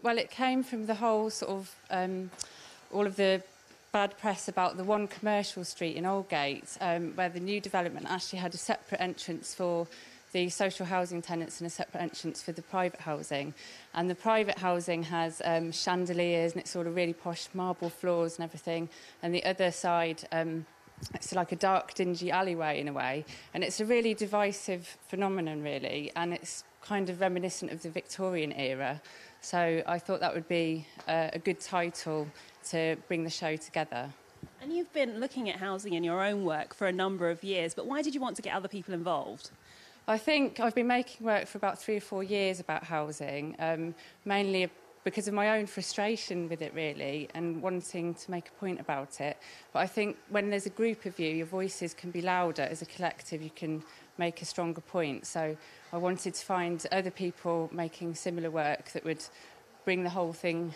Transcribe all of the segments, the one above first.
Well, it came from the whole all of the bad press about the one commercial street in Aldgate, where the new development actually had a separate entrance for the social housing tenants and a separate entrance for the private housing. And the private housing has chandeliers and it's all really posh marble floors and everything. And the other side, it's like a dark, dingy alleyway in a way. And it's a really divisive phenomenon, really. And it's kind of reminiscent of the Victorian era. So I thought that would be a good title to bring the show together. And you've been looking at housing in your own work for a number of years, but why did you want to get other people involved? I think I've been making work for about 3 or 4 years about housing, mainly because of my own frustration with it, really, and wanting to make a point about it. But I think when there's a group of you, your voices can be louder. As a collective, you can make a stronger point. So I wanted to find other people making similar work that would bring the whole thing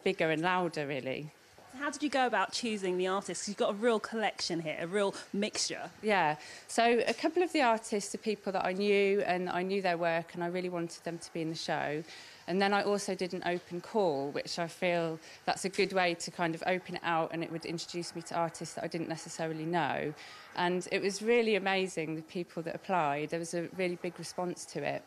bigger and louder, really. How did you go about choosing the artists? You've got a real collection here, a real mixture. Yeah, so a couple of the artists are people that I knew and I knew their work and I really wanted them to be in the show. And then I also did an open call, which I feel that's a good way to kind of open it out, and it would introduce me to artists that I didn't necessarily know. And it was really amazing, the people that applied. There was a really big response to it.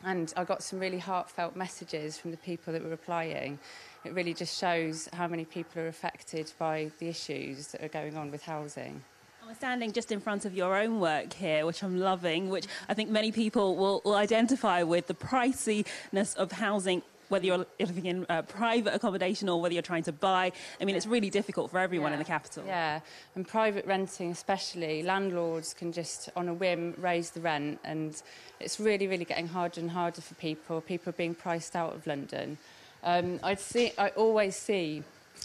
And I got some really heartfelt messages from the people that were applying. It really just shows how many people are affected by the issues that are going on with housing. We're standing just in front of your own work here, which I'm loving, which I think many people will identify with, the priciness of housing, whether you're living in private accommodation or whether you're trying to buy. I mean, it's really difficult for everyone in the capital. Yeah, and private renting especially, landlords can just, on a whim, raise the rent, and it's really, really getting harder and harder for people. People are being priced out of London. I always see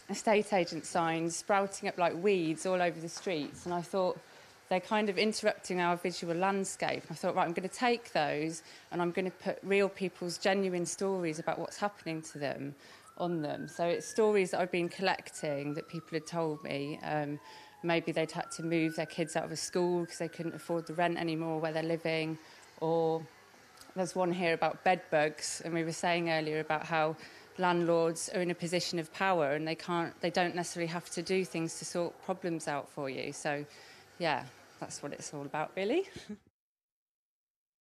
estate agent signs sprouting up like weeds all over the streets, and I thought they're kind of interrupting our visual landscape. I thought, right, I'm going to take those and I'm going to put real people's genuine stories about what's happening to them on them. So it's stories that I've been collecting that people had told me. Maybe they'd had to move their kids out of a school because they couldn't afford the rent anymore where they're living, or there's one here about bed bugs, and we were saying earlier about how landlords are in a position of power and they don't necessarily have to do things to sort problems out for you. So, yeah, that's what it's all about, really.